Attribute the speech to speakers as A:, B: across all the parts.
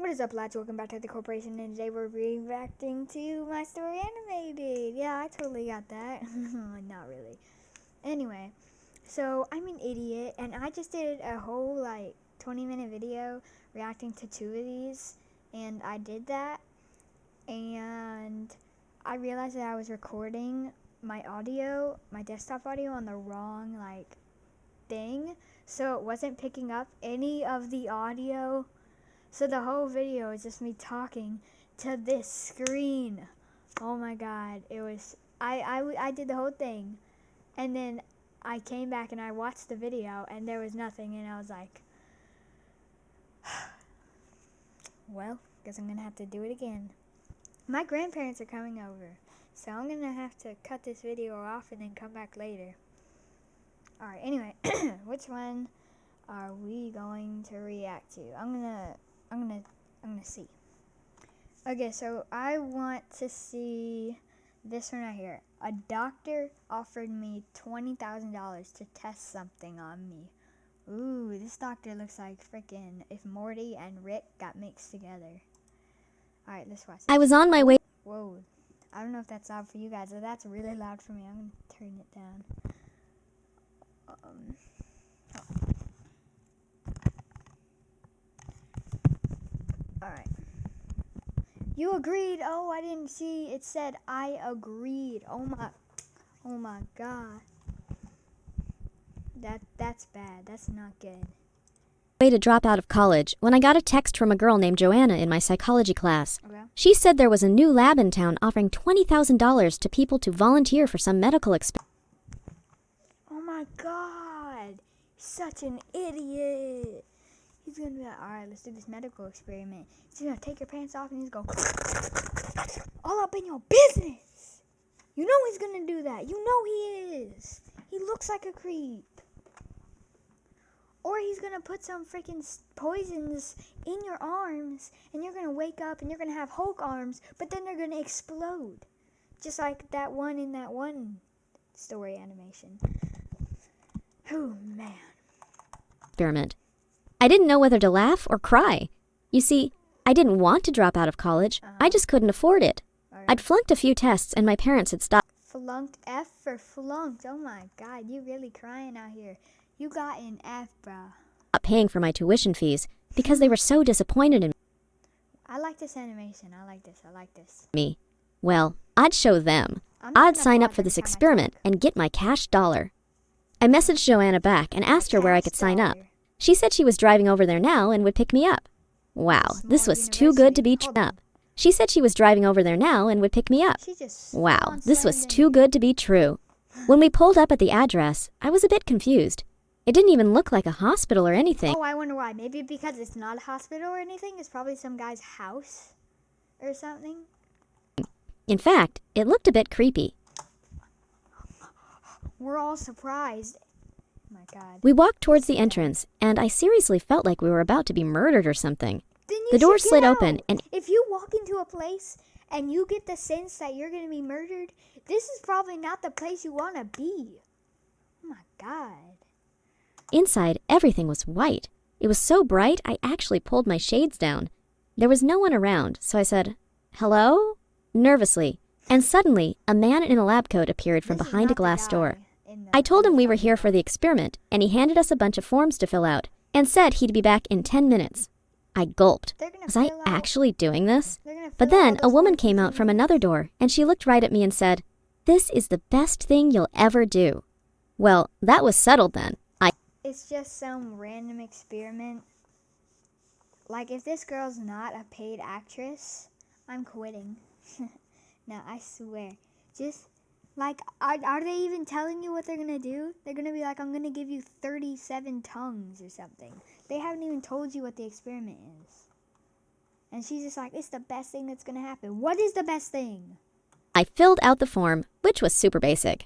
A: What is up, lads? Welcome back to the Corporation, and today we're reacting to My Story Animated. Yeah, I totally got that. Not really. Anyway, so I'm an idiot, and I just did a whole, 20-minute video reacting to 2 of these, and I did that, and I realized that I was recording my audio, my desktop audio, on the wrong, thing, so it wasn't picking up any of the audio. So the whole video is just me talking to this screen. Oh my god, it was, I did the whole thing, and then I came back and I watched the video and there was nothing, and I was like, well, guess I'm gonna have to do it again. My grandparents are coming over, so I'm gonna have to cut this video off and then come back later. Alright, anyway, which one are we going to react to? I'm gonna see. Okay, so I want to see this one right here. A doctor offered me $20,000 to test something on me. Ooh, this doctor looks like freaking if Morty and Rick got mixed together. Alright, let's watch this.
B: I was on my way.
A: Whoa. I don't know if that's loud for you guys, but that's really loud for me. I'm going to turn it down. Alright. You agreed. Oh, I didn't see. It said I agreed. Oh my god. That's bad. That's not good.
B: Way to drop out of college when I got a text from a girl named Joanna in my psychology class.
A: Okay.
B: She said there was a new lab in town offering $20,000 to people to volunteer for some medical experiment.
A: Oh my god. Such an idiot. He's gonna be like, alright, let's do this medical experiment. He's gonna take your pants off and he's gonna go all up in your business. You know he's gonna do that. You know he is. He looks like a creep. Or he's gonna put some freaking poisons in your arms and you're gonna wake up and you're gonna have Hulk arms, but then they're gonna explode. Just like that one in that one story animation. Oh man.
B: Experiment. I didn't know whether to laugh or cry. You see, I didn't want to drop out of college. I just couldn't afford it.
A: Right.
B: I'd flunked a few tests and my parents had stopped
A: Flunked. F for flunked. Oh my god, you really crying out here. You got an F, bruh.
B: paying for my tuition fees because they were so disappointed in
A: I like this animation. I like this.
B: me. Well, I'd show them.
A: I'm not
B: I'd
A: gonna
B: sign up
A: pause
B: for
A: every
B: this
A: time I
B: experiment
A: talk.
B: and get my cash dollar. I messaged Joanna back and asked her where I could sign up.
A: Cash dollar.
B: She said she was driving over there now and would pick me up. Wow, this
A: Small
B: was too good to be
A: university.
B: true.
A: Hold on.
B: She said she was driving over there now and would pick me up.
A: She just
B: Wow, this was
A: sponsored
B: too good to be true. When we pulled up at the address, I was a bit confused. It didn't even look like a hospital or anything.
A: Oh, I wonder why. Maybe because it's not a hospital or anything. It's probably some guy's house or something.
B: In fact, it looked a bit creepy.
A: We're all surprised. Oh my god.
B: We walked towards the entrance, and I seriously felt like we were about to be murdered or something.
A: Then you
B: The door
A: should get
B: slid open,
A: out.
B: and
A: if you walk into a place and you get the sense that you're going to be murdered, this is probably not the place you want to be. Oh my god.
B: inside, everything was white. It was so bright, I actually pulled my shades down. There was no one around, so I said, "Hello?" nervously. And suddenly, a man in a lab coat appeared from
A: This is
B: behind a
A: not the
B: glass
A: guy
B: door.
A: in the-
B: I told him we were
A: in the
B: here for the experiment, and he handed us a bunch of forms to fill out, and said he'd be back in 10 minutes. I gulped.
A: They're gonna
B: Was I
A: fill out-
B: actually doing this?
A: they're gonna
B: But
A: fill out
B: then
A: all
B: a
A: those
B: woman
A: forms
B: came
A: in
B: out from
A: 10
B: another
A: minutes.
B: door, and she looked right at me and said, "This is the best thing you'll ever do." Well, that was settled then.
A: It's just some random experiment. Like, if this girl's not a paid actress, I'm quitting. No, I swear. Just, are they even telling you what they're gonna do? They're gonna be like, I'm gonna give you 37 tongues or something. They haven't even told you what the experiment is. And she's just like, it's the best thing that's gonna happen. What is the best thing?
B: I filled out the form, which was super basic.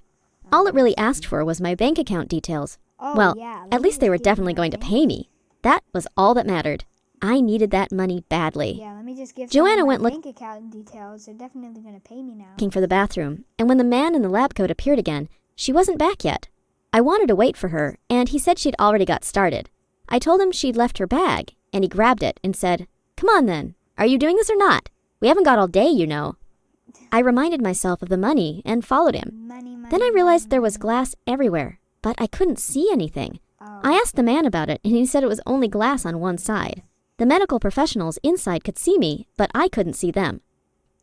B: All it really asked for was my bank account details.
A: Oh,
B: Well,
A: yeah. let
B: at
A: me
B: least they
A: just
B: were
A: give you
B: definitely
A: my
B: going to
A: bank-
B: pay me. That was all that mattered. I needed that money badly.
A: Yeah, let me just give
B: Joanna
A: Joanna
B: went
A: my
B: look-
A: bank account details. They're definitely gonna pay me now.
B: Looking for the bathroom, and when the man in the lab coat appeared again, she wasn't back yet. I wanted to wait for her, and he said she'd already got started. I told him she'd left her bag, and he grabbed it and said, Come on then. Are you doing this or not? We haven't got all day, you know. I reminded myself of the money and followed him.
A: Money,
B: Then I realized there was
A: money.
B: glass everywhere, but I couldn't see anything.
A: Oh.
B: I asked the man about it, and he said it was only glass on one side. The medical professionals inside could see me, but I couldn't see them.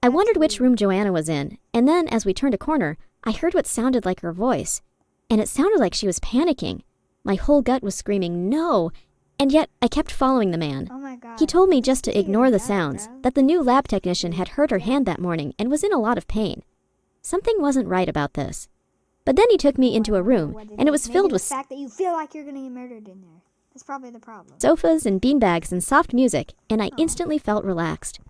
B: I wondered which room Joanna was in, and then as we turned a corner, I heard what sounded like her voice. And it sounded like she was panicking. My whole gut was screaming, no! And yet, I kept following the man.
A: Oh my God.
B: He told me just to
A: Figure
B: ignore
A: it
B: the
A: out,
B: sounds,
A: bro.
B: that the new lab technician had hurt her hand that morning and was in a lot of pain. Something wasn't right about this. But then he took me into a room,
A: What
B: and it was
A: maybe
B: filled
A: the
B: with
A: fact that you feel like you're gonna get murdered in there. That's probably the problem.
B: sofas and beanbags and soft music, and I
A: Oh.
B: instantly felt relaxed.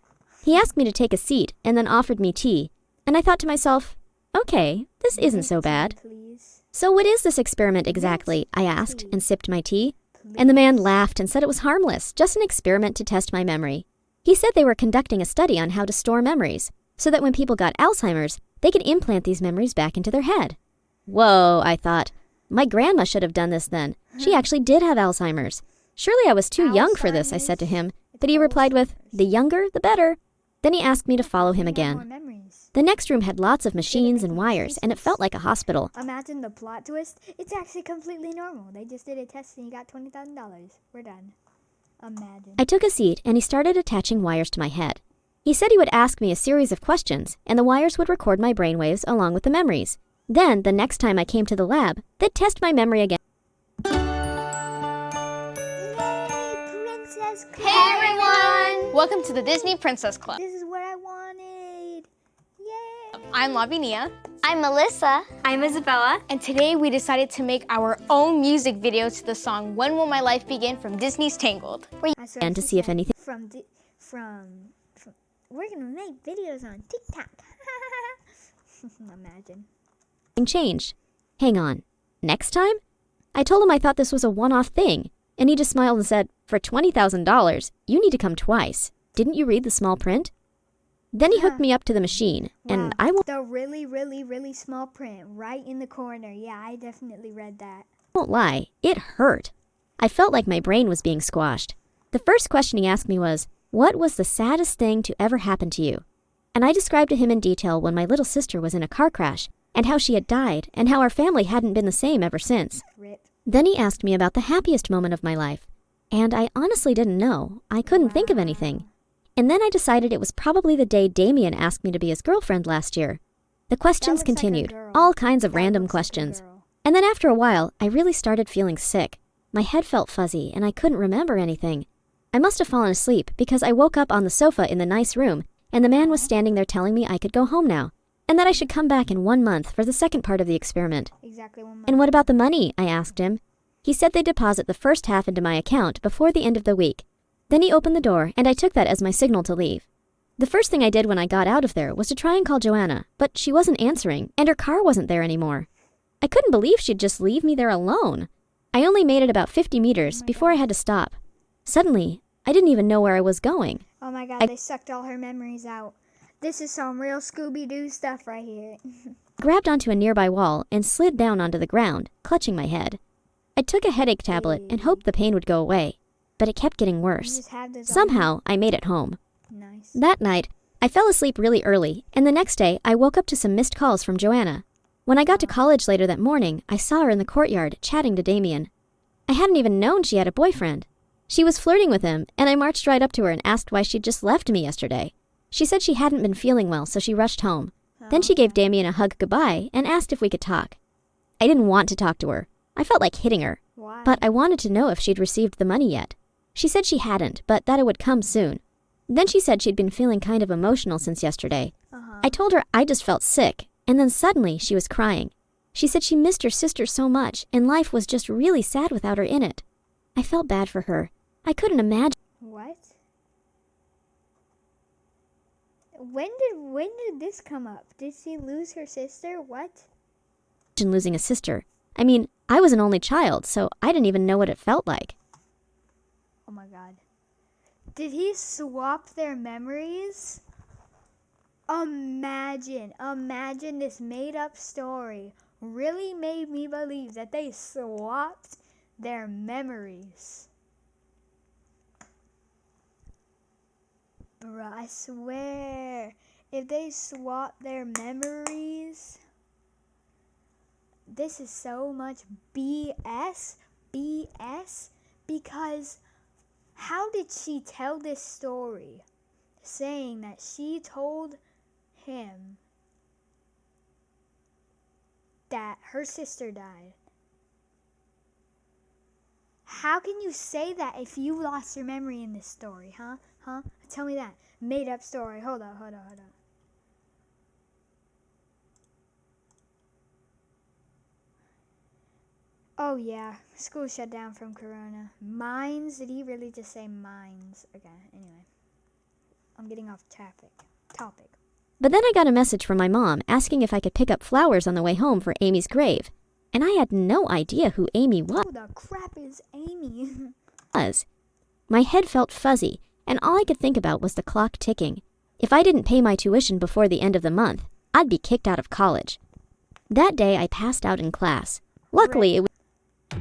B: He asked me to take a seat and then offered me tea, and I thought to myself, okay, this isn't so bad.
A: Please.
B: So what is this experiment exactly? I asked and sipped my tea. And the man laughed and said it was harmless, just an experiment to test my memory. He said they were conducting a study on how to store memories, so that when people got Alzheimer's, they could implant these memories back into their head. Whoa, I thought. My grandma should have done this then. She actually did have Alzheimer's. Surely I was too young for this, I said to him, but he replied with, the younger, the better. Then he asked me to follow him
A: You have more
B: again.
A: memories.
B: The next room had lots of machines and wires, and it felt like a hospital.
A: Imagine the plot twist. It's actually completely normal. They just did a test and you got $20,000. We're done. Imagine.
B: I took a seat and he started attaching wires to my head. He said he would ask me a series of questions and the wires would record my brainwaves along with the memories. Then, the next time I came to the lab, they'd test my memory again.
A: Yay, Princess Club.
C: Hey everyone! Welcome to the Disney Princess Club.
A: This is what I wanted. Yay.
C: I'm Lavinia,
D: I'm Melissa.
C: I'm Isabella, and today we decided to make our own music video to the song When Will My Life Begin from Disney's Tangled.
A: I swear
B: And to
A: she
B: see if
A: said
B: anything
A: from we're gonna make videos on TikTok. Imagine.
B: changed. Hang on. Next time? I told him I thought this was a one-off thing, and he just smiled and said, for $20,000, you need to come twice. Didn't you read the small print? Then he hooked me up to the machine, and
A: Wow.
B: I
A: The really small print right in the corner. Yeah, I definitely read that.
B: won't lie, it hurt. I felt like my brain was being squashed. The first question he asked me was, what was the saddest thing to ever happen to you? And I described to him in detail when my little sister was in a car crash, and how she had died, and how our family hadn't been the same ever since.
A: Rip.
B: Then he asked me about the happiest moment of my life, and I honestly didn't know. I couldn't think of anything. And then I decided it was probably the day Damien asked me to be his girlfriend last year. The questions
A: looks like a
B: continued,
A: girl.
B: all kinds of
A: That
B: random
A: looks like a
B: questions.
A: girl.
B: And then after a while, I really started feeling sick. My head felt fuzzy, and I couldn't remember anything. I must have fallen asleep because I woke up on the sofa in the nice room, and the man was standing there telling me I could go home now, and that I should come back in 1 month for the second part of the experiment.
A: Exactly 1 month.
B: And what about the money? I asked him. He said they'd deposit the first half into my account before the end of the week. Then he opened the door, and I took that as my signal to leave. The first thing I did when I got out of there was to try and call Joanna, but she wasn't answering, and her car wasn't there anymore. I couldn't believe she'd just leave me there alone. I only made it about 50 meters before I had to stop. Suddenly, I didn't even know where I was going.
A: Oh my God, they sucked all her memories out. This is some real Scooby-Doo stuff right here.
B: I grabbed onto a nearby wall and slid down onto the ground, clutching my head. I took a headache tablet and hoped the pain would go away, but it kept getting
A: You
B: worse.
A: just have this on
B: Somehow, I made it home.
A: you. Nice.
B: That night, I fell asleep really early, and the next day, I woke up to some missed calls from Joanna. When I got to college later that morning, I saw her in the courtyard chatting to Damien. I hadn't even known she had a boyfriend. She was flirting with him, and I marched right up to her and asked why she'd just left me yesterday. She said she hadn't been feeling well, so she rushed home. Then she gave Damien a hug goodbye and asked if we could talk. I didn't want to talk to her. I felt like hitting her,
A: Why?
B: but I wanted to know if she'd received the money yet. She said she hadn't, but that it would come soon. Then she said she'd been feeling kind of emotional since yesterday. I told her I just felt sick, and then suddenly she was crying. She said she missed her sister so much, and life was just really sad without her in it. I felt bad for her. I couldn't imagine
A: What? When did this come up? Did she lose her sister? What?
B: losing a sister. I mean, I was an only child, so I didn't even know what it felt like.
A: Oh my God. Did he swap their memories? Imagine this made up story really made me believe that they swapped their memories. Bruh, I swear, if they swap their memories, this is so much BS, because how did she tell this story saying that she told him that her sister died? How can you say that if you lost your memory in this story, huh? Tell me that. Made up story. Hold on. Oh yeah, school shut down from Corona. Mines? Did he really just say mines? Okay, anyway. I'm getting off topic.
B: But then I got a message from my mom asking if I could pick up flowers on the way home for Amy's grave. And I had no idea who Amy
A: Who the crap is Amy?
B: was. My head felt fuzzy, and all I could think about was the clock ticking. If I didn't pay my tuition before the end of the month, I'd be kicked out of college. That day, I passed out in class. Luckily, it was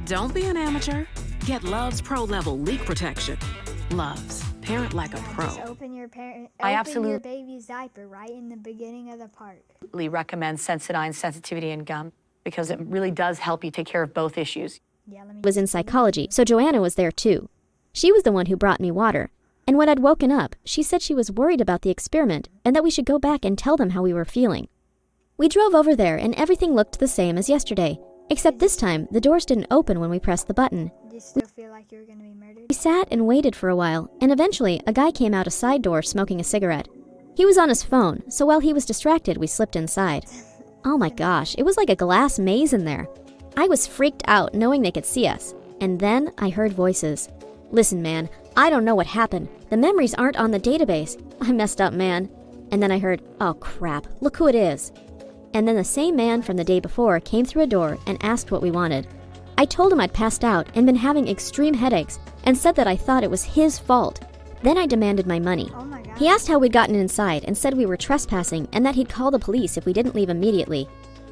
D: Don't be an amateur. Get Love's Pro Level leak protection. Love's, parent like a pro.
A: Just open your
E: absolutely-
A: baby's diaper right in the beginning of the park.
E: Recommend Sensodyne sensitivity and gum because it really does help you take care of both issues.
A: Yeah, let me
B: was in psychology, so Joanna was there too. She was the one who brought me water. And when I'd woken up, she said she was worried about the experiment and that we should go back and tell them how we were feeling. We drove over there and everything looked the same as yesterday, except this time the doors didn't open when we pressed the button.
A: Do you still feel like you're gonna be murdered?
B: We sat and waited for a while, and eventually a guy came out a side door smoking a cigarette. He was on his phone, so while he was distracted, we slipped inside. Oh my gosh, it was like a glass maze in there. I was freaked out knowing they could see us. And then I heard voices. Listen, man, I don't know what happened. The memories aren't on the database. I messed up, man. And then I heard, oh crap, look who it is. And then the same man from the day before came through a door and asked what we wanted. I told him I'd passed out and been having extreme headaches and said that I thought it was his fault. Then I demanded my money.
A: Oh my god.
B: He asked how we'd gotten inside and said we were trespassing and that he'd call the police if we didn't leave immediately.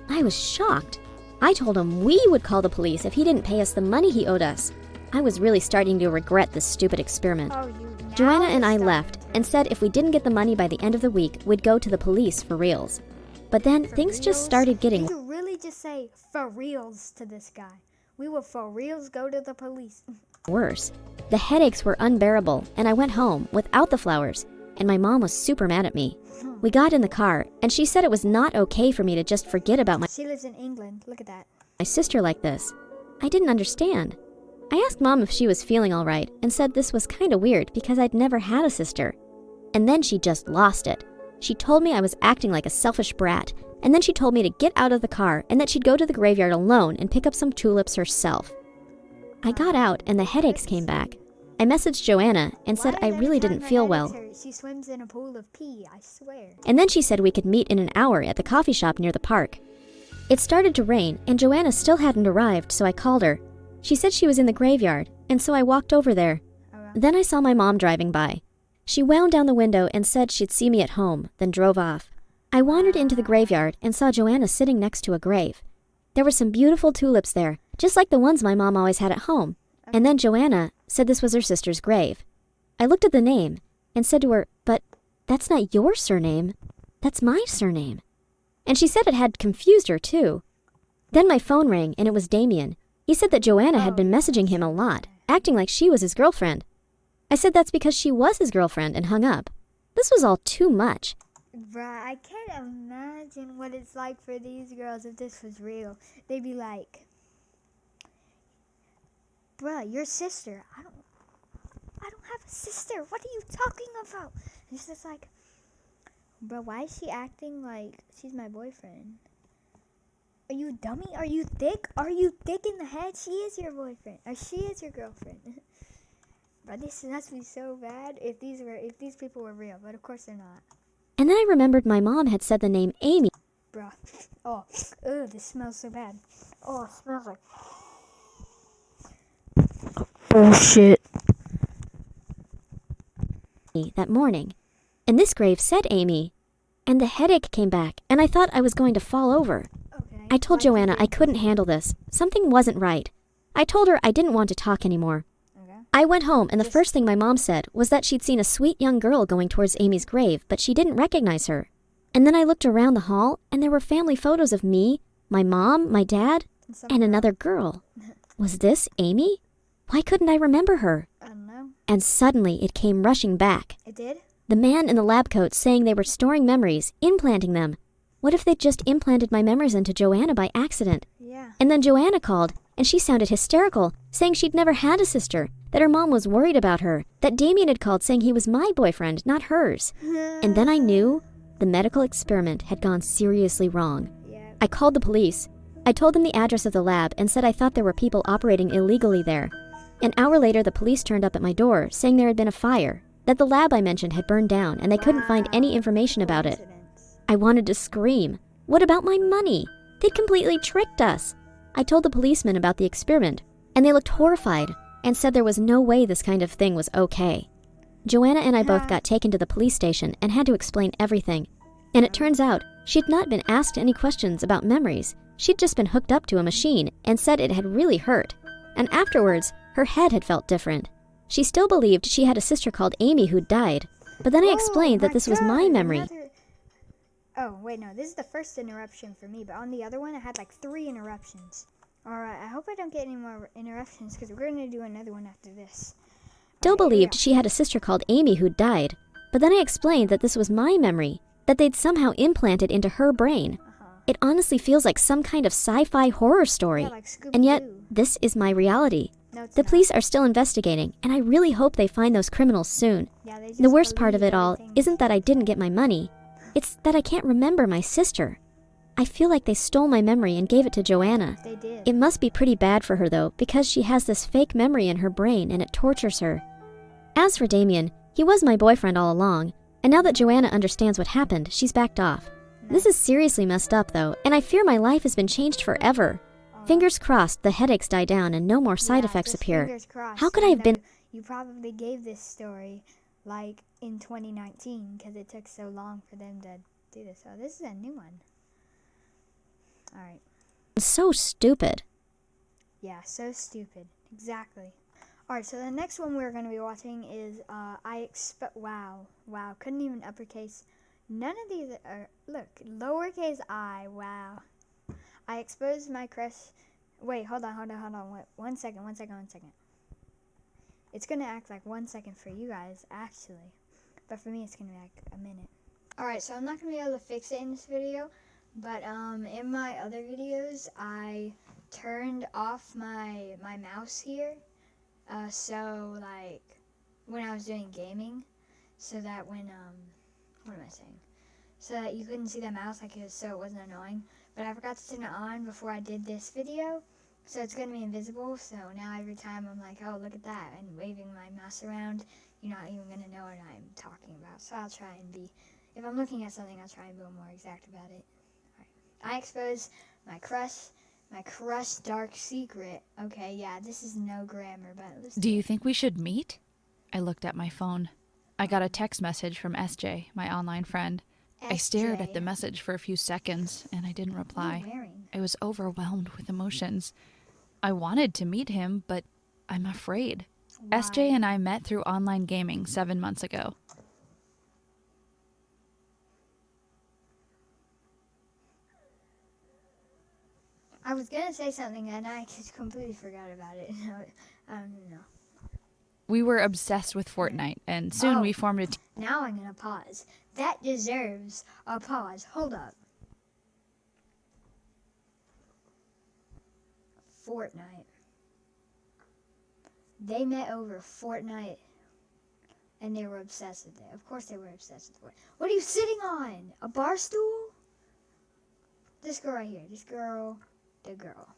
B: I was shocked. I told him we would call the police if he didn't pay us the money he owed us. I was really starting to regret this stupid experiment.
A: Oh, you now
B: Joanna and I
A: you're
B: left
A: starting
B: and said if we didn't get the money by the end of the week, we'd go to the police for reals. But then
A: to- for
B: things just
A: reals?
B: started getting
A: Did you really just say for reals to this guy? We will for reals go to the police.
B: worse. The headaches were unbearable, and I went home without the flowers, and my mom was super mad at me. We got in the car, and she said it was not okay for me to just forget about
A: She lives in England. Look at that.
B: my sister like this. I didn't understand. I asked Mom if she was feeling all right and said this was kind of weird because I'd never had a sister. And then she just lost it. She told me I was acting like a selfish brat, and then she told me to get out of the car and that she'd go to the graveyard alone and pick up some tulips herself. I got out and the headaches came back. I messaged Joanna and said
A: Why
B: I
A: does
B: really
A: every time
B: didn't
A: her
B: feel
A: headaches
B: well.
A: hurt, she swims in a pool of pee, I swear.
B: And then she said we could meet in an hour at the coffee shop near the park. It started to rain, and Joanna still hadn't arrived, so I called her. She said she was in the graveyard, and so I walked over there.
A: Okay.
B: Then I saw my mom driving by. She wound down the window and said she'd see me at home, then drove off. I wandered into the graveyard and saw Joanna sitting next to a grave. There were some beautiful tulips there, just like the ones my mom always had at home. And then Joanna said this was her sister's grave. I looked at the name and said to her, "But that's not your surname. That's my surname." And she said it had confused her, too. Then my phone rang, and it was Damien. He said that Joanna had been messaging him a lot, acting like she was his girlfriend. I said that's because she was his girlfriend and hung up. This was all too much.
A: Bruh, I can't imagine what it's like for these girls if this was real. They'd be like, bruh, your sister. I don't have a sister. What are you talking about? It's just like, bruh, why is she acting like she's my boyfriend? Are you a dummy? Are you thick? Are you thick in the head? She is your boyfriend. Or she is your girlfriend. But this must be so bad if these people were real, but of course they're not.
B: And then I remembered my mom had said the name Amy.
A: Bruh. Oh, ugh, this smells so bad. Oh, it smells like bullshit.
B: That morning. And this grave said Amy. And the headache came back, and I thought I was going to fall over.
A: Okay.
B: I told
A: why'd you
B: Joanna
A: do
B: I couldn't handle this. Something wasn't right. I told her I didn't want to talk anymore.
A: Okay.
B: I went home, and the first thing my mom said was that she'd seen a sweet young girl going towards Amy's grave, but she didn't recognize her. And then I looked around the hall, and there were family photos of me, my mom, my dad, and another girl. Was this Amy? Why couldn't I remember her?
A: I don't know.
B: And suddenly it came rushing back.
A: It did?
B: The man in the lab coat saying they were storing memories, implanting them. What if they'd just implanted my memories into Joanna by accident?
A: Yeah.
B: And then Joanna called, and she sounded hysterical, saying she'd never had a sister, that her mom was worried about her, that Damien had called saying he was my boyfriend, not hers. And then I knew the medical experiment had gone seriously wrong.
A: Yeah.
B: I called the police. I told them the address of the lab and said I thought there were people operating illegally there. An hour later, the police turned up at my door, saying there had been a fire, that the lab I mentioned had burned down, and they couldn't find any information about it. I wanted to scream. What about my money? They'd completely tricked us. I told the policemen about the experiment, and they looked horrified and said there was no way this kind of thing was okay. Joanna and I both got taken to the police station and had to explain everything. And it turns out she'd not been asked any questions about memories. She'd just been hooked up to a machine and said it had really hurt. And afterwards, her head had felt different. She still believed she had a sister called Amy who'd died. But then I explained that this was my memory.
A: Oh, wait, no. This is the first interruption for me, but on the other one, I had like 3 interruptions. Alright, I hope I don't get any more interruptions, because we're going to do another one after this.
B: Still
A: Alright, here we
B: believed
A: go.
B: she had a sister called Amy who'd died. But then I explained that this was my memory, that they'd somehow implanted into her brain. It honestly feels like some kind of sci-fi horror story.
A: Yeah, like
B: And yet,
A: Scooby-Doo.
B: this is my reality.
A: No, it's
B: The
A: not.
B: police are still investigating, and I really hope they find those criminals soon.
A: Yeah, they
B: The
A: just
B: worst part of
A: believe
B: it all
A: everything.
B: isn't that I didn't get my money. It's that I can't remember my sister. I feel like they stole my memory and gave it to Joanna.
A: They did.
B: It must be pretty bad for her, though, because she has this fake memory in her brain and it tortures her. As for Damien, he was my boyfriend all along, and now that Joanna understands what happened, she's backed off. This is seriously messed up, though, and I fear my life has been changed forever. Fingers crossed the headaches die down and no more side
A: Yeah,
B: effects
A: just
B: appear.
A: fingers crossed.
B: How could I have been...
A: You probably gave this story, like, in 2019, because it took so long for them to do this. So this is a new one. Alright.
B: so stupid?
A: Yeah, so stupid. Exactly. Alright, so the next one we're going to be watching is, wow, couldn't even uppercase. None of these are, look, lowercase I, wow. I exposed my crush, wait, hold on, wait, one second. It's going to act like 1 second for you guys, actually. But for me, it's going to be like a minute. Alright, so I'm not going to be able to fix it in this video, but in my other videos, I turned off my mouse here. So, like, when I was doing gaming, so that when, what am I saying? So that you couldn't see the mouse, like, so it wasn't annoying. But I forgot to turn it on before I did this video, so it's going to be invisible. So now every time I'm like, oh, look at that, and waving my mouse around, you're not even going to know what I'm talking about. So I'll try and be, if I'm looking at something, I'll try and be more exact about it. All right. I exposed my crush dark secret. Okay, yeah, this is no grammar, but let's
F: Do you think we should meet? I looked at my phone. I got a text message from SJ, my online friend. I stared at the message for a few seconds, and I didn't reply. I was overwhelmed with emotions. I wanted to meet him, but I'm afraid.
A: Why?
F: SJ and I met through online gaming 7 months ago.
A: I was gonna say something and I just completely forgot about it. I don't even know.
F: We were obsessed with Fortnite, and soon we formed a team.
A: Now I'm gonna pause. That deserves a pause. Hold up. Fortnite. They met over Fortnite and they were obsessed with it. Of course they were obsessed with Fortnite. What are you sitting on? A bar stool? This girl right here. This girl. The girl.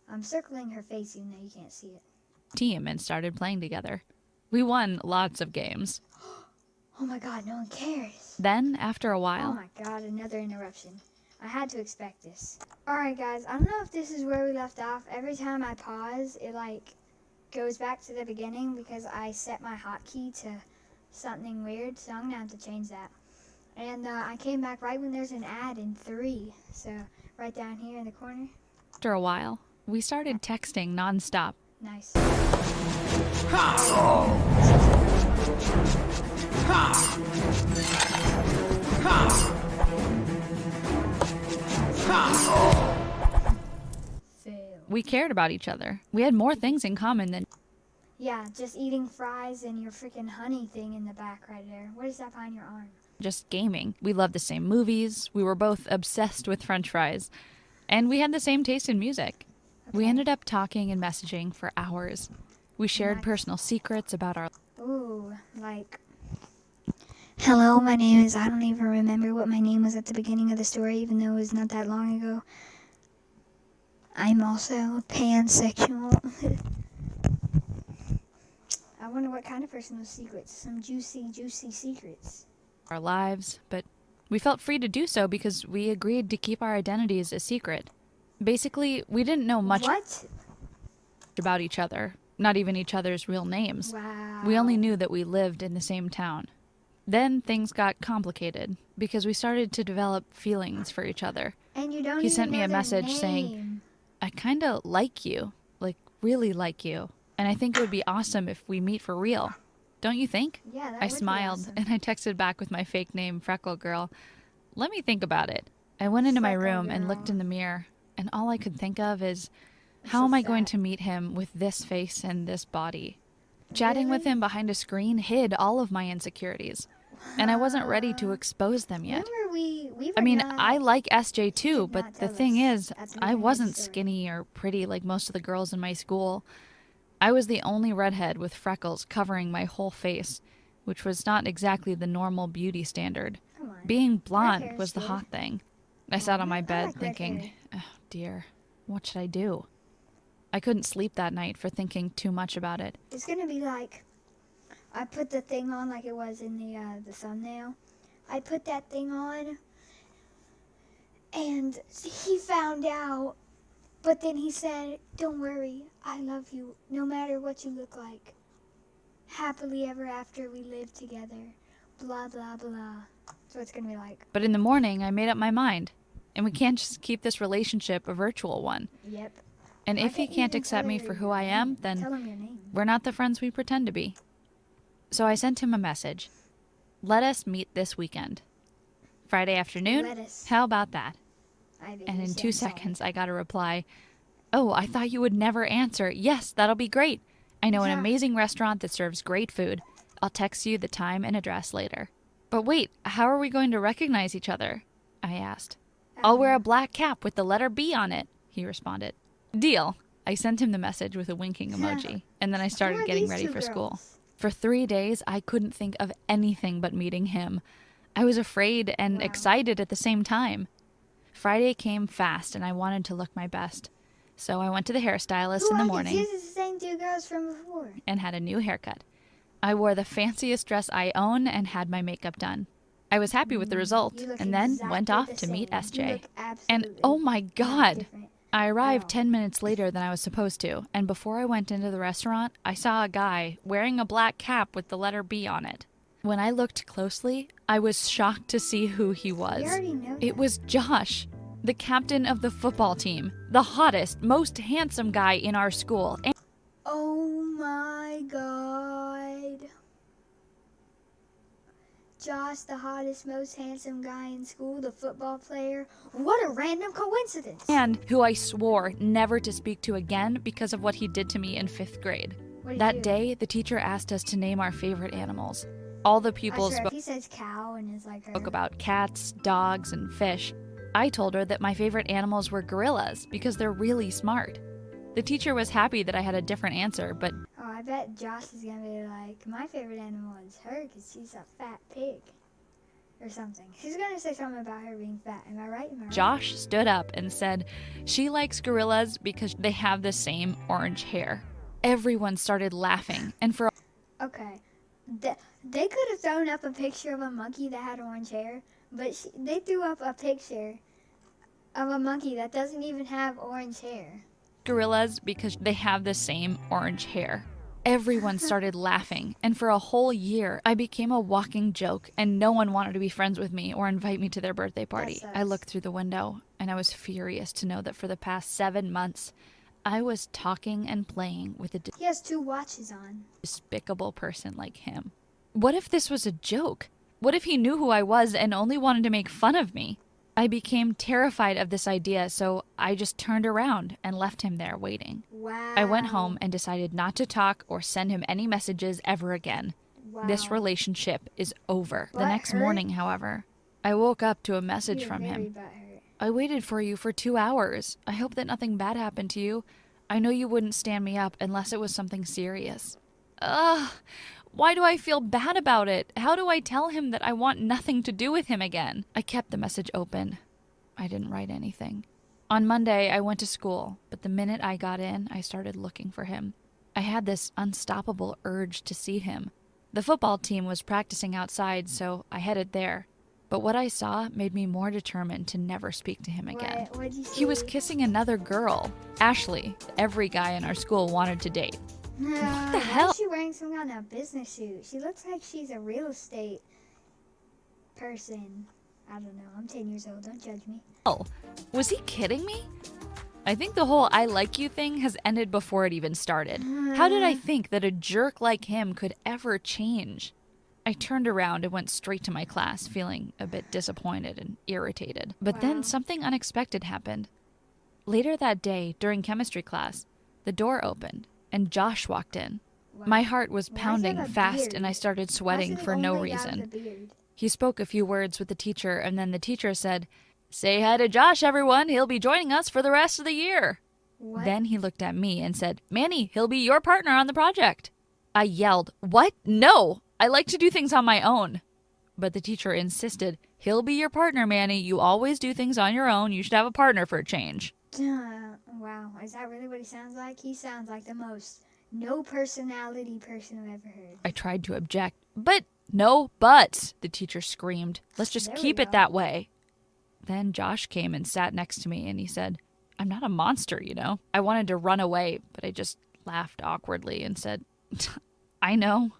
A: I'm circling her face even though you can't see it.
F: Team and started playing together. We won lots of games.
A: Oh my god, no one cares.
F: Then, after a
A: Oh
F: while,
A: my god, another interruption. I had to expect this. Alright guys, I don't know if this is where we left off. Every time I pause, it like goes back to the beginning because I set my hotkey to something weird, so I'm gonna have to change that. And I came back right when there's an ad in 3, so right down here in the corner.
F: we started texting nonstop.
A: Nice. Fail.
F: We cared about each other. We had more things in common than
A: Yeah, just eating fries and your freaking honey thing in the back right there. What is that behind your arm?
F: just gaming. We loved the same movies. We were both obsessed with French fries. And we had the same taste in music. We ended up talking and messaging for hours. We shared
A: Nice.
F: personal secrets about our
A: Ooh, like, hello, my name is, I don't even remember what my name was at the beginning of the story, even though it was not that long ago. I'm also pansexual. I wonder what kind of personal secrets. Some juicy, juicy secrets.
F: lives, but we felt free to do so because we agreed to keep our identities a secret. Basically, we didn't know much
A: What?
F: about each other, not even each other's real names.
A: Wow.
F: We only knew that we lived in the same town. Then things got complicated because we started to develop feelings for each other.
A: And you don't
F: He
A: even
F: sent me
A: know
F: a
A: their
F: message saying,
A: name.
F: I kind of like you, like really like you, and I think it would be awesome if we meet for real. Don't you think?
A: Yeah, that
F: I
A: would be
F: smiled
A: awesome.
F: and I texted back with my fake name, Freckle Girl. Let me think about it. I went into my
A: Freckle
F: room and
A: Girl.
F: looked in the mirror, and all I could think of is, how
A: so
F: am I going
A: fat.
F: to meet him with this face and this body? Chatting with
A: Really?
F: him behind a screen hid all of my insecurities, and I wasn't ready to expose them yet.
A: Remember we were
F: I mean,
A: not,
F: I like SJ too,
A: did
F: but
A: not
F: the
A: tell
F: thing
A: us
F: is,
A: at the
F: I
A: beginning of the
F: wasn't
A: story.
F: skinny or pretty like most of the girls in my school. I was the only redhead with freckles covering my whole face, which was not exactly the normal beauty standard.
A: Come on.
F: Being
A: hair
F: blonde
A: is
F: was the
A: good.
F: hot thing. I sat on my
A: I
F: bed
A: like red
F: thinking,
A: hair.
F: oh dear, what should I do? I couldn't sleep that night for thinking too much about it.
A: It's gonna be like, I put the thing on like it was in the thumbnail. I put that thing on, and he found out, but then he said, "Don't worry, I love you, no matter what you look like. Happily ever after, we live together. Blah blah blah." So it's gonna be like,
F: But in the morning, I made up my mind. And we can't just keep this relationship a virtual one.
A: yep.
F: And
A: I
F: if he
A: didn't
F: can't
A: even
F: accept
A: tell
F: me
A: her
F: for who
A: your
F: I am,
A: name.
F: then
A: Tell him your name.
F: we're not the friends we pretend to be. So I sent him a message. Let us meet this weekend. Friday afternoon?
A: Lettuce.
F: How about that?
A: I think
F: And
A: you
F: in
A: said
F: 2
A: salt.
F: seconds, I got a reply. Oh, I thought you would never answer. Yes, that'll be great. I know an
A: Yeah.
F: amazing restaurant that serves great food. I'll text you the time and address later. But wait, how are we going to recognize each other? I asked. I'll wear a black cap with the letter B on it, he responded. Deal. I sent him the message with a winking emoji, and then I
A: Who
F: started
A: are
F: getting
A: these
F: ready
A: two
F: for school.
A: girls?
F: For 3 days, I couldn't think of anything but meeting him. I was afraid and
A: Wow.
F: excited at the same time. Friday came fast, and I wanted to look my best. So I went to the hairstylist
A: Who
F: in the
A: are
F: morning
A: these? These are the same two girls from before.
F: and had a new haircut. I wore the fanciest dress I own and had my makeup done. I was happy with the result,
A: You look
F: and then
A: exactly
F: went off
A: the
F: to meet
A: same. You
F: SJ.
A: look
F: And
A: absolutely
F: oh my
A: not
F: god!
A: different.
F: I arrived
A: all.
F: 10 minutes later than I was supposed to, and before I went into the restaurant, I saw a guy wearing a black cap with the letter B on it. When I looked closely, I was shocked to see who he was.
A: We already know
F: It
A: that.
F: was Josh, the captain of the football team, the hottest, most handsome guy in our school. And
A: Oh my god. Josh, the hottest, most handsome guy in school, the football player. What a random coincidence.
F: and who I swore never to speak to again because of what he did to me in 5th grade.
A: What did you
F: That
A: do?
F: day, the teacher asked us to name our favorite animals. All the
A: I
F: pupils
A: swear, if he says cow and is like her.
F: spoke about cats, dogs, and fish. I told her that my favorite animals were gorillas because they're really smart. The teacher was happy that I had a different answer, but
A: Oh, I bet Josh is gonna be like, my favorite animal is her because she's a fat pig. Or something. He's gonna say something about her being fat. Am I right? Am I right?
F: Josh stood up and said she likes gorillas because they have the same orange hair. Everyone started laughing, and for
A: Okay. They could have thrown up a picture of a monkey that had orange hair, but they threw up a picture of a monkey that doesn't even have orange hair.
F: gorillas because they have the same orange hair. Everyone started laughing, and for a whole year, I became a walking joke, and no one wanted to be friends with me or invite me to their birthday party.
A: sucks.
F: I looked through the window, and I was furious to know that for the past 7 months, I was talking and playing with a
A: He has 2 watches on.
F: despicable person like him. What if this was a joke? What if he knew who I was and only wanted to make fun of me? I became terrified of this idea, so I just turned around and left him there waiting.
A: Wow.
F: I went home and decided not to talk or send him any messages ever again.
A: Wow.
F: This relationship is over. The next
A: Butthurt?
F: morning, however, I woke up to a message
A: You're
F: from
A: very
F: him.
A: butthurt.
F: I waited for you for 2 hours. I hope that nothing bad happened to you. I know you wouldn't stand me up unless it was something serious. Ugh, why do I feel bad about it? How do I tell him that I want nothing to do with him again? I kept the message open. I didn't write anything. On Monday, I went to school, but the minute I got in, I started looking for him. I had this unstoppable urge to see him. The football team was practicing outside, so I headed there. But what I saw made me more determined to never speak to him again.
A: What'd you see?
F: He was kissing another girl, Ashley. Every guy in our school wanted to date.
A: What
F: the hell?
A: Why is she wearing some kind of business suit? She looks like she's a real estate person. I don't know. I'm 10 years old. Don't judge me.
F: Oh, was he kidding me? I think the whole I like you thing has ended before it even started. How did I think that a jerk like him could ever change? I turned around and went straight to my class, feeling a bit disappointed and irritated. But then something unexpected happened. Later that day, during chemistry class, the door opened and Josh walked in. My heart was
A: Why does he
F: pounding
A: have a
F: fast
A: beard?
F: and I started
A: Why
F: sweating
A: is it
F: for no
A: only out of
F: reason.
A: the beard?
F: He spoke a few words with the teacher, and then the teacher said, "Say hi to Josh, everyone. He'll be joining us for the rest of the year."
A: What?
F: Then he looked at me and said, "Manny, he'll be your partner on the project." I yelled, "What? No! I like to do things on my own." But the teacher insisted, "He'll be your partner, Manny. You always do things on your own. You should have a partner for a change."
A: Wow. Is that really what he sounds like? He sounds like the most no personality person I've ever heard.
F: I tried to object. "But no buts," the teacher screamed. "Let's just
A: There we
F: keep it
A: go.
F: that way." Then Josh came and sat next to me and he said, "I'm not a monster, you know." I wanted to run away, but I just laughed awkwardly and said, "I know."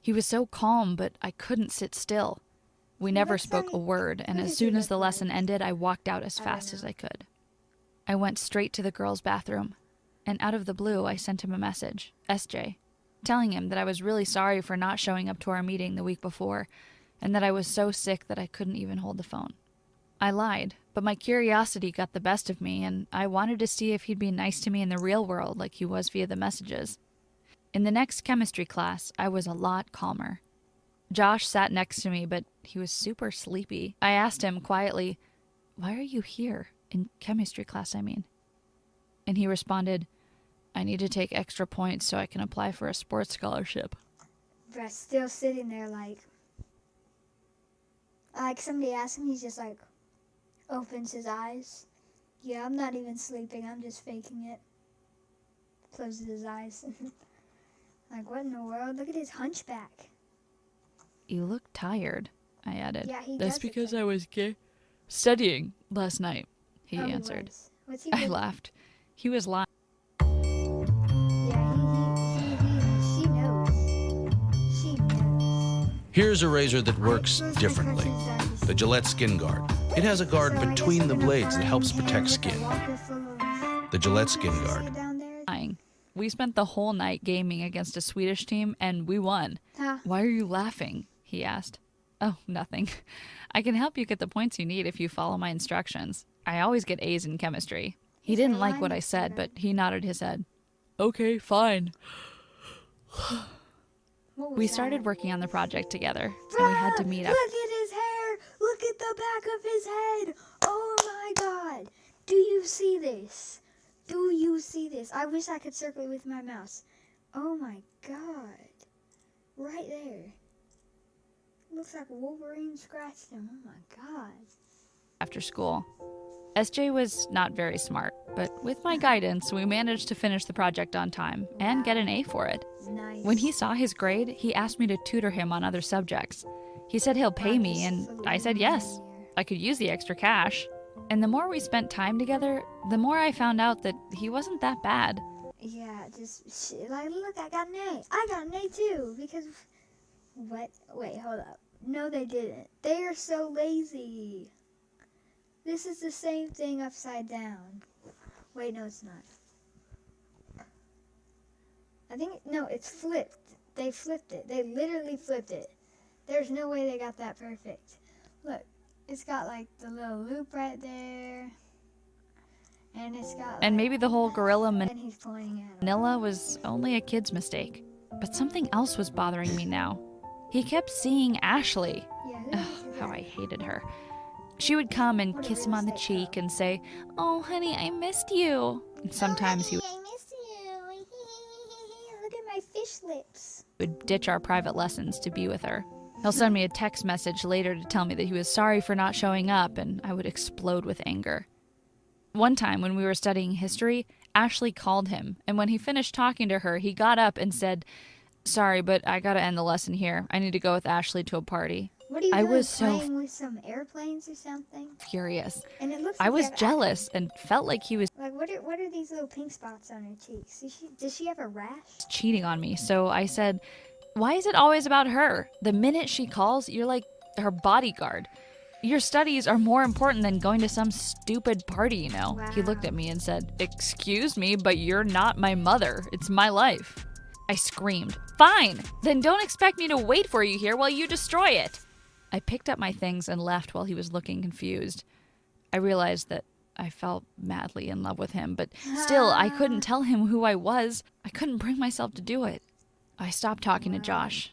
F: He was so calm, but I couldn't sit still. We never
A: looks
F: spoke a
A: like-
F: word, and
A: who
F: as
A: does he
F: soon as
A: look
F: the lesson
A: like?
F: ended, I walked out as
A: I don't
F: fast as
A: know.
F: I could. I went straight to the girls' bathroom, and out of the blue, I sent him a message, SJ, telling him that I was really sorry for not showing up to our meeting the week before, and that I was so sick that I couldn't even hold the phone. I lied, but my curiosity got the best of me, and I wanted to see if he'd be nice to me in the real world like he was via the messages. In the next chemistry class, I was a lot calmer. Josh sat next to me, but he was super sleepy. I asked him quietly, "Why are you here? In chemistry class, I mean." And he responded, "I need to take extra points so I can apply for a sports scholarship."
A: But still sitting there like somebody asked him, he's just like opens his eyes. Yeah, I'm not even sleeping. I'm just faking it. Closes his eyes. Like, what in the world? Look at his hunchback.
F: "You look tired," I added.
A: Yeah, he
F: "That's
A: does look
F: because
A: tired.
F: I was studying last night," he
A: Oh, he
F: answered.
A: was. What's he
F: I
A: doing?
F: laughed. He was lying.
A: Yeah, she knows. She knows.
G: Here's a razor that works differently. The Gillette Skin Guard. It has a guard between the blades that helps protect skin. The Gillette Skin Guard.
F: We spent the whole night gaming against a Swedish team, and we won.
A: Huh.
F: "Why are you laughing?" he asked. "Oh, nothing. I can help you get the points you need if you follow my instructions. I always get A's in chemistry." He
A: He's
F: didn't
A: got a
F: like
A: line
F: what I
A: next to
F: said,
A: that.
F: but he nodded his head. "Okay, fine."
A: What was
F: We
A: that?
F: started working on the project together, and we had to meet up.
A: Look at his hair. Look at the back of his head. Oh my god. Do you see this? Do you see this? I wish I could circle it with my mouse. Oh my god. Right there. Looks like Wolverine scratched him. Oh my god.
F: After school. SJ was not very smart, but with my guidance, we managed to finish the project on time and get an A for it.
A: Nice.
F: When he saw his grade, he asked me to tutor him on other subjects. He said he'll pay me, and I said yes. I could use the extra cash. And the more we spent time together, the more I found out that he wasn't that bad.
A: Yeah, just like, look, I got an A. I got an A too because what? Wait, hold up. No, they didn't. They are so lazy. This is the same thing upside down. Wait, no, it's not. I think, no, it's flipped. They flipped it. They literally flipped it. There's no way they got that perfect. Look, it's got like the little loop right there. And it's got
F: And
A: like,
F: maybe the whole gorilla
A: and he's pointing at him.
F: Manila was only a kid's mistake. But something else was bothering me now. He kept seeing Ashley.
A: Yeah, who
F: Ugh,
A: is
F: how
A: that?
F: I hated her. She would come and kiss him on the cheek and say, "Oh, honey, I missed you." And sometimes he
A: I miss you. Look at my fish lips.
F: would ditch our private lessons to be with her. He'll send me a text message later to tell me that he was sorry for not showing up, and I would explode with anger. One time when we were studying history, Ashley called him, and when he finished talking to her, he got up and said, "Sorry, but I gotta end the lesson here. I need to go with Ashley to a party."
A: What are you
F: I
A: doing,
F: was so
A: playing with some airplanes or something?
F: Furious.
A: And it looks
F: I
A: like
F: was
A: you have
F: jealous and felt like he was
A: Like, what are these little pink spots on her cheeks? Does she have a rash?
F: cheating on me, so I said, "Why is it always about her? The minute she calls, you're like her bodyguard. Your studies are more important than going to some stupid party, you know." He looked at me and said, "Excuse me, but you're not my mother. It's my life." I screamed, "Fine, then don't expect me to wait for you here while you destroy it." I picked up my things and left while he was looking confused. I realized that I fell madly in love with him, but still, I couldn't tell him who I was. I couldn't bring myself to do it. I stopped talking to Josh.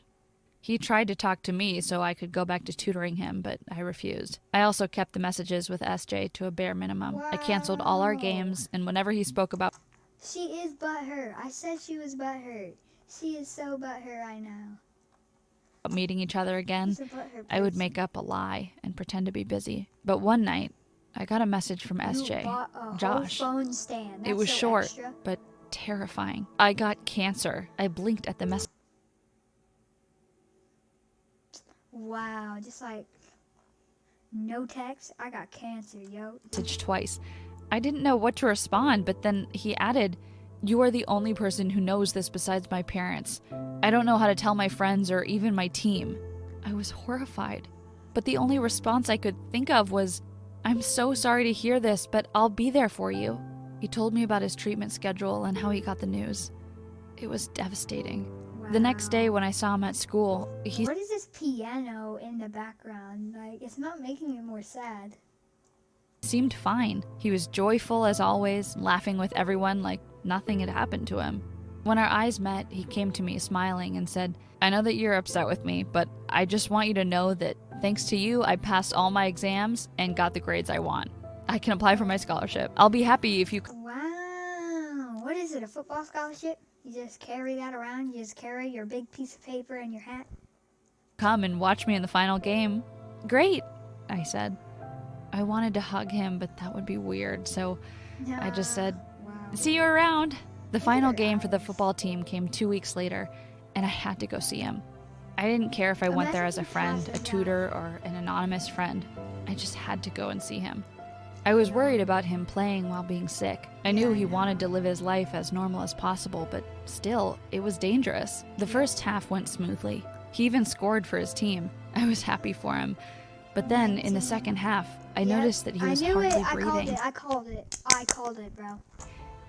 F: He tried to talk to me so I could go back to tutoring him, but I refused. I also kept the messages with SJ to a bare minimum. I canceled all our games, and whenever he spoke about
A: She is butthurt. I said she was butthurt. She is so butthurt right now.
F: meeting each other again,
A: She's a butthurt
F: I would
A: person.
F: make up a lie and pretend to be busy. But one night, I got a message from
A: You
F: SJ,
A: bought a whole
F: Josh.
A: phone stand.
F: It
A: That's
F: was
A: so
F: short,
A: extra.
F: but terrifying. I got cancer. I blinked at the
A: Wow, just like no text. I got cancer, yo.
F: message twice. I didn't know what to respond, but then he added, "You are the only person who knows this besides my parents. I don't know how to tell my friends or even my team." I was horrified, but the only response I could think of was, "I'm so sorry to hear this, but I'll be there for you." He told me about his treatment schedule and how he got the news. It was devastating. The next day when I saw him at school, he
A: What is this piano in the background? Like, it's not making it more sad.
F: seemed fine. He was joyful as always, laughing with everyone like nothing had happened to him. When our eyes met, he came to me smiling and said, "I know that you're upset with me, but I just want you to know that thanks to you, I passed all my exams and got the grades I want. I can apply for my scholarship. I'll be happy if you
A: Wow. What is it, a football scholarship? You just carry that around? You just carry your big piece of paper in your hat?
F: come and watch me in the final game." "Great," I said. I wanted to hug him, but that would be weird, so I just said,
A: Wow.
F: "See you around." The final game for the football team came 2 weeks later, and I had to go see him. I didn't care if I went there as a friend, a tutor, or an anonymous friend. I just had to go and see him. I was worried about him playing while being sick. I knew he wanted to live his life as normal as possible, but still, it was dangerous. The first half went smoothly. He even scored for his team. I was happy for him. But then, in the second half, I noticed that he was hardly breathing.
A: I called it, bro.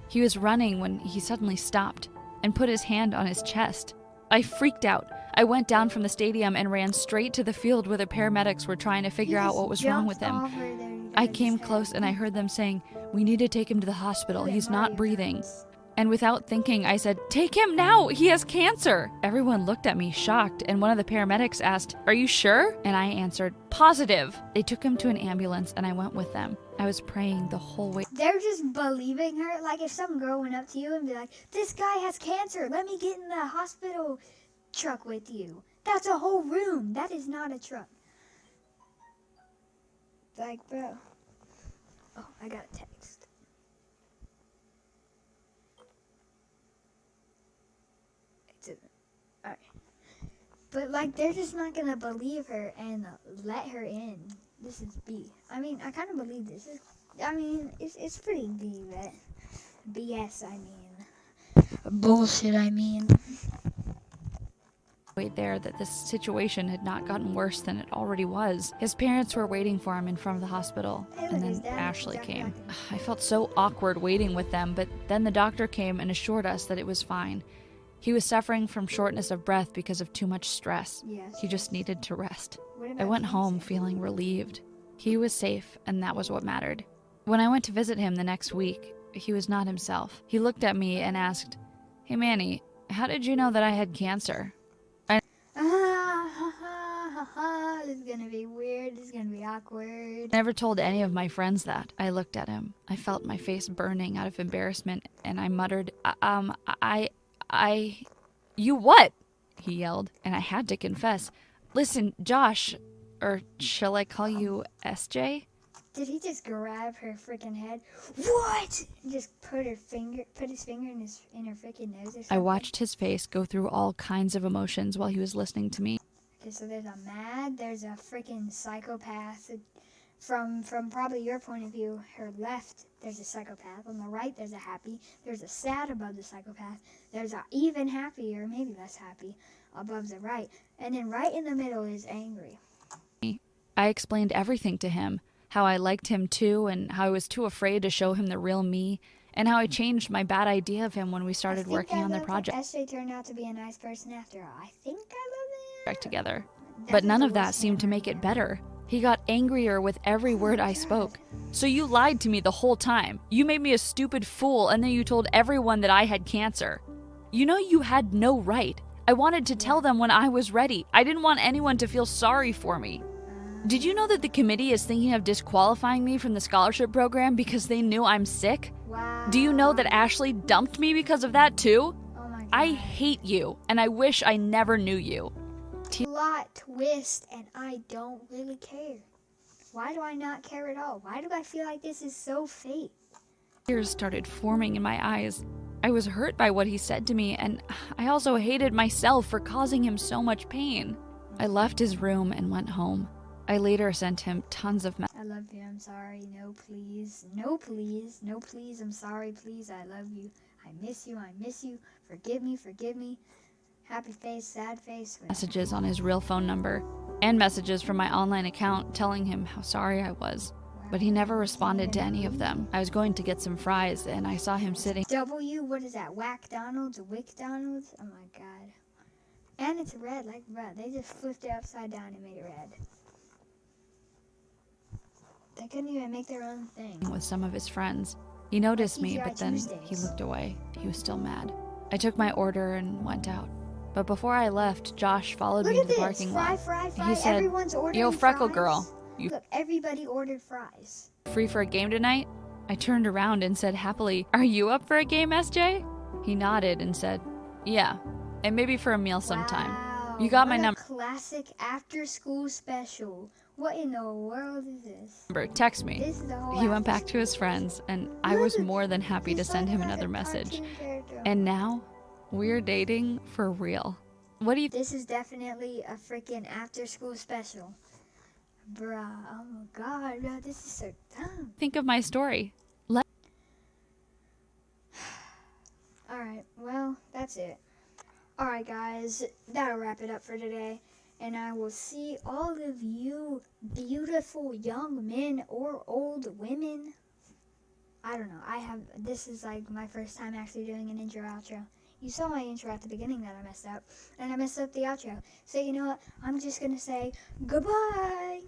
F: He was running when he suddenly stopped and put his hand on his chest. I freaked out. I went down from the stadium and ran straight to the field where the paramedics were trying to figure out what was wrong with him. I came close and I heard them saying, "We need to take him to the hospital. He's not breathing." And without thinking, I said, "Take him now! He has cancer!" Everyone looked at me shocked, and one of the paramedics asked, "Are you sure?" And I answered, "Positive." They took him to an ambulance and I went with them. I was praying the whole way.
A: They're just believing her. Like, if some girl went up to you and be like, "This guy has cancer. Let me get in the hospital truck with you." That's a whole room. That is not a truck. Like, bro. Oh, I got a text. Alright. But, like, they're just not gonna believe her and let her in. This is B. I mean, I kind of believe this. It's pretty B, but BS, I mean. Bullshit, I mean.
F: Wait there that this situation had not gotten worse than it already was. His parents were waiting for him in front of the hospital,
A: Hey,
F: and
A: look, his
F: then
A: dad-
F: Ashley
A: Jack
F: came.
A: Black.
F: I felt so awkward waiting with them, but then the doctor came and assured us that it was fine. He was suffering from shortness of breath because of too much stress.
A: Yes.
F: He just needed to rest.
A: What
F: I
A: about
F: went home
A: cancer?
F: feeling relieved. He was safe, and that was what mattered. When I went to visit him the next week, he was not himself. He looked at me and asked, "Hey Manny, how did you know that I had cancer?"
A: This is gonna be weird. This is gonna be awkward.
F: I never told any of my friends that. I looked at him. I felt my face burning out of embarrassment, and I muttered, You what?" he yelled, and I had to confess. "Listen, Josh, or shall I call you SJ?"
A: Did he just grab her freaking head? What? And just put his finger in her freaking nose or something?
F: I watched his face go through all kinds of emotions while he was listening to me.
A: Okay, so there's a freaking psychopath. From probably your point of view, her left, there's a psychopath. On the right, there's a happy. There's a sad above the psychopath. There's a even happy, or maybe less happy, above the right. And then right in the middle is angry.
F: I explained everything to him, how I liked him too, and how I was too afraid to show him the real me, and how I changed my bad idea of him when we started working on the project
A: SJ turned out to be a nice person after all. I think I love him.
F: together.
A: That's
F: But none
A: the
F: of that
A: worst
F: seemed to
A: thing
F: make it
A: ever.
F: better. He got angrier with every word I spoke. "So you lied to me the whole time. You made me a stupid fool, and then you told everyone that I had cancer. You know you had no right. I wanted to tell them when I was ready. I didn't want anyone to feel sorry for me. Did you know that the committee is thinking of disqualifying me from the scholarship program because they knew I'm sick?
A: Wow.
F: Do you know that Ashley dumped me because of that too?
A: Oh my God.
F: I hate you, and I wish I never knew you."
A: Plot twist, and I don't really care. Why do I not care at all? Why do I feel like this is so fake?
F: Tears started forming in my eyes. I was hurt by what he said to me, and I also hated myself for causing him so much pain. I left his room and went home. I later sent him tons of
A: I love you, I'm sorry, no please, no please, no please, I'm sorry, please, I love you, I miss you, forgive me, happy face, sad face.
F: messages on his real phone number, and messages from my online account telling him how sorry I was. But he never responded to any of them. I was going to get some fries, and I saw him sitting.
A: What is that, Whack Donald's, Wick Donald's? Oh my God. And it's red, like red. They just flipped it upside down and made it red. They couldn't even make their own thing.
F: With some of his friends. He noticed me,
A: TGI
F: but then
A: Tuesdays.
F: he looked away. He was still mad. I took my order and went out. But before I left, Josh followed
A: Look
F: me
A: at
F: to the
A: this,
F: parking
A: fry,
F: lot.
A: fry, fry.
F: He said,
A: Everyone's ordering
F: "Yo, Freckle
A: fries.
F: Girl, you
A: Look, everybody ordered fries.
F: free for a game tonight?" I turned around and said happily, "Are you up for a game, SJ?" He nodded and said, "Yeah, and maybe for a meal sometime."
A: Wow,
F: You got my
A: what a
F: number.
A: Classic after-school special. What in the world is this?
F: Text me.
A: This is the whole.
F: He went back to his friends, and I was more than happy to send him another message. And now, we're dating for real. What do you
A: This is definitely a freaking after-school special, bruh. Oh my God, bro, this is so dumb.
F: think of my story?
A: Alright, well, that's it. Alright, guys, that'll wrap it up for today. And I will see all of you beautiful young men or old women. I don't know. This is like my first time actually doing an intro outro. You saw my intro at the beginning that I messed up. And I messed up the outro. So you know what? I'm just going to say goodbye.